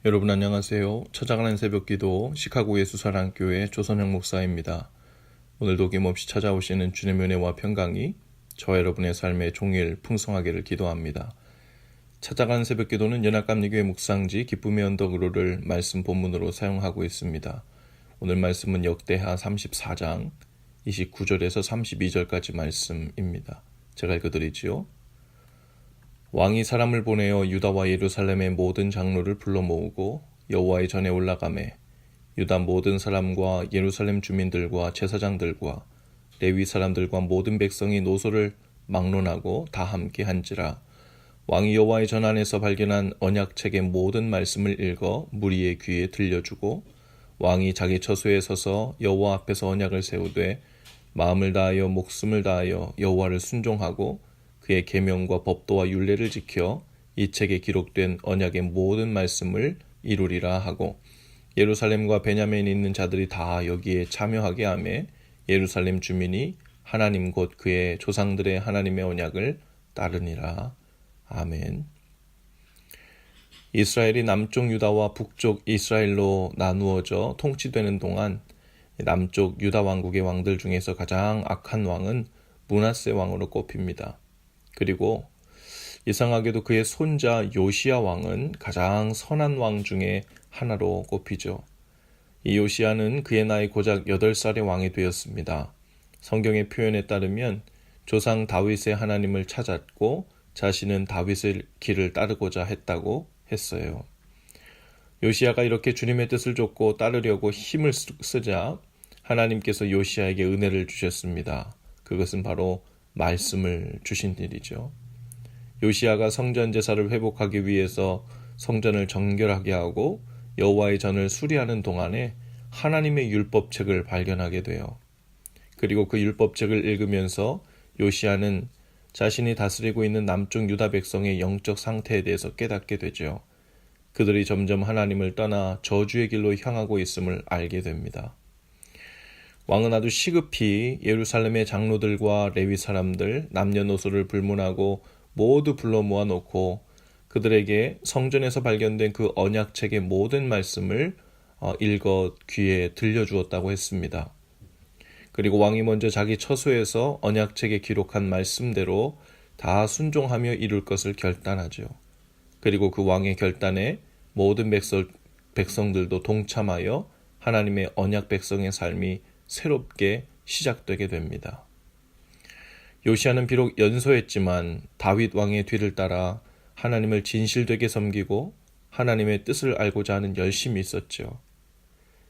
여러분 안녕하세요. 찾아가는 새벽기도 시카고 예수사랑교회 조선영 목사입니다. 오늘도 어김없이 찾아오시는 주님의 은혜와 평강이 저와 여러분의 삶에 종일 풍성하기를 기도합니다. 찾아가는 새벽기도는 연합감리교회 묵상지 기쁨의 언덕으로를 말씀 본문으로 사용하고 있습니다. 오늘 말씀은 역대하 34장 29절에서 32절까지 말씀입니다. 제가 읽어드리지요. 왕이 사람을 보내어 유다와 예루살렘의 모든 장로를 불러 모으고 여호와의 전에 올라가매 유다 모든 사람과 예루살렘 주민들과 제사장들과 레위 사람들과 모든 백성이 노소를 막론하고 다 함께 한지라. 왕이 여호와의 전 안에서 발견한 언약책의 모든 말씀을 읽어 무리의 귀에 들려주고 왕이 자기 처소에 서서 여호와 앞에서 언약을 세우되 마음을 다하여 목숨을 다하여 여호와를 순종하고 그의 계명과 법도와 율례를 지켜 이 책에 기록된 언약의 모든 말씀을 이루리라 하고 예루살렘과 베냐민에 있는 자들이 다 여기에 참여하게 하매 예루살렘 주민이 하나님 곧 그의 조상들의 하나님의 언약을 따르니라. 아멘. 이스라엘이 남쪽 유다와 북쪽 이스라엘로 나누어져 통치되는 동안 남쪽 유다 왕국의 왕들 중에서 가장 악한 왕은 므낫세 왕으로 꼽힙니다. 그리고 이상하게도 그의 손자 요시야 왕은 가장 선한 왕 중에 하나로 꼽히죠. 이 요시야는 그의 나이 고작 8살의 왕이 되었습니다. 성경의 표현에 따르면 조상 다윗의 하나님을 찾았고 자신은 다윗의 길을 따르고자 했다고 했어요. 요시야가 이렇게 주님의 뜻을 좇고 따르려고 힘을 쓰자 하나님께서 요시야에게 은혜를 주셨습니다. 그것은 바로 말씀을 주신 일이죠. 요시야가 성전 제사를 회복하기 위해서 성전을 정결하게 하고 여호와의 전을 수리하는 동안에 하나님의 율법책을 발견하게 돼요. 그리고 그 율법책을 읽으면서 요시야는 자신이 다스리고 있는 남쪽 유다 백성의 영적 상태에 대해서 깨닫게 되죠. 그들이 점점 하나님을 떠나 저주의 길로 향하고 있음을 알게 됩니다. 왕은 아주 시급히 예루살렘의 장로들과 레위 사람들, 남녀노소를 불문하고 모두 불러 모아놓고 그들에게 성전에서 발견된 그 언약책의 모든 말씀을 읽어 귀에 들려주었다고 했습니다. 그리고 왕이 먼저 자기 처소에서 언약책에 기록한 말씀대로 다 순종하며 이룰 것을 결단하죠. 그리고 그 왕의 결단에 모든 백성들도 동참하여 하나님의 언약 백성의 삶이 새롭게 시작되게 됩니다. 요시야는 비록 연소했지만 다윗 왕의 뒤를 따라 하나님을 진실되게 섬기고 하나님의 뜻을 알고자 하는 열심이 있었죠.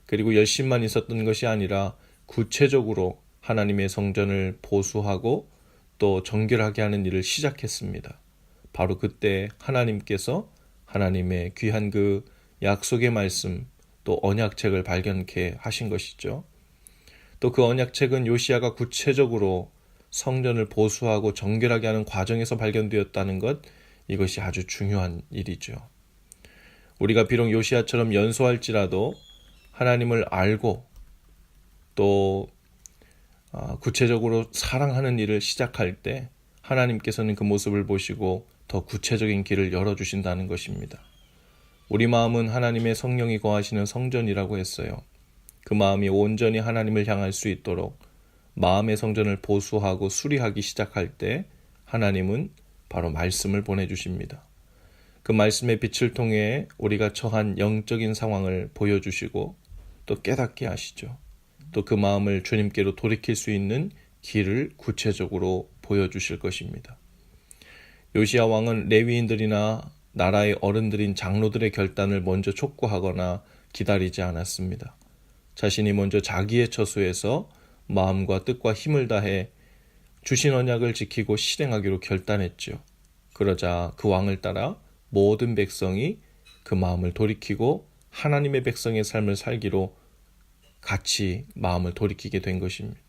그리고 열심만 있었던 것이 아니라 구체적으로 하나님의 성전을 보수하고 또 정결하게 하는 일을 시작했습니다. 바로 그때 하나님께서 하나님의 귀한 그 약속의 말씀 또 언약책을 발견케 하신 것이죠. 또 그 언약책은 요시야가 구체적으로 성전을 보수하고 정결하게 하는 과정에서 발견되었다는 것, 이것이 아주 중요한 일이죠. 우리가 비록 요시야처럼 연소할지라도 하나님을 알고 또 구체적으로 사랑하는 일을 시작할 때 하나님께서는 그 모습을 보시고 더 구체적인 길을 열어주신다는 것입니다. 우리 마음은 하나님의 성령이 거하시는 성전이라고 했어요. 그 마음이 온전히 하나님을 향할 수 있도록 마음의 성전을 보수하고 수리하기 시작할 때 하나님은 바로 말씀을 보내주십니다. 그 말씀의 빛을 통해 우리가 처한 영적인 상황을 보여주시고 또 깨닫게 하시죠. 또 그 마음을 주님께로 돌이킬 수 있는 길을 구체적으로 보여주실 것입니다. 요시야 왕은 레위인들이나 나라의 어른들인 장로들의 결단을 먼저 촉구하거나 기다리지 않았습니다. 자신이 먼저 자기의 처소에서 마음과 뜻과 힘을 다해 주신 언약을 지키고 실행하기로 결단했죠. 그러자 그 왕을 따라 모든 백성이 그 마음을 돌이키고 하나님의 백성의 삶을 살기로 같이 마음을 돌이키게 된 것입니다.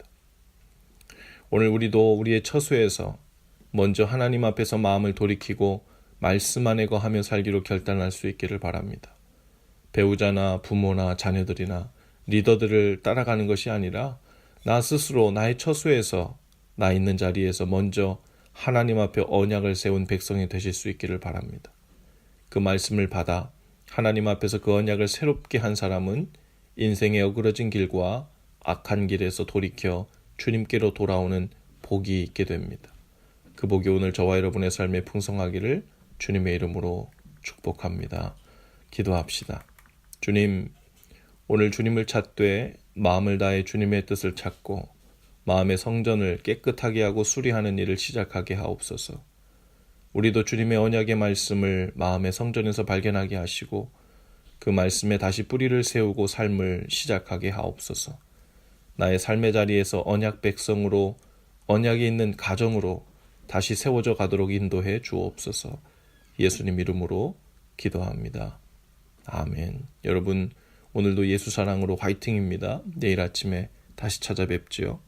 오늘 우리도 우리의 처소에서 먼저 하나님 앞에서 마음을 돌이키고 말씀 안에 거하며 살기로 결단할 수 있기를 바랍니다. 배우자나 부모나 자녀들이나 리더들을 따라가는 것이 아니라 나 스스로 나의 처소에서 나 있는 자리에서 먼저 하나님 앞에 언약을 세운 백성이 되실 수 있기를 바랍니다. 그 말씀을 받아 하나님 앞에서 그 언약을 새롭게 한 사람은 인생의 어그러진 길과 악한 길에서 돌이켜 주님께로 돌아오는 복이 있게 됩니다. 그 복이 오늘 저와 여러분의 삶에 풍성하기를 주님의 이름으로 축복합니다. 기도합시다. 주님, 오늘 주님을 찾되 마음을 다해 주님의 뜻을 찾고 마음의 성전을 깨끗하게 하고 수리하는 일을 시작하게 하옵소서. 우리도 주님의 언약의 말씀을 마음의 성전에서 발견하게 하시고 그 말씀에 다시 뿌리를 세우고 삶을 시작하게 하옵소서. 나의 삶의 자리에서 언약 백성으로 언약이 있는 가정으로 다시 세워져 가도록 인도해 주옵소서. 예수님 이름으로 기도합니다. 아멘. 여러분, 오늘도 예수 사랑으로 화이팅입니다. 내일 아침에 다시 찾아뵙지요.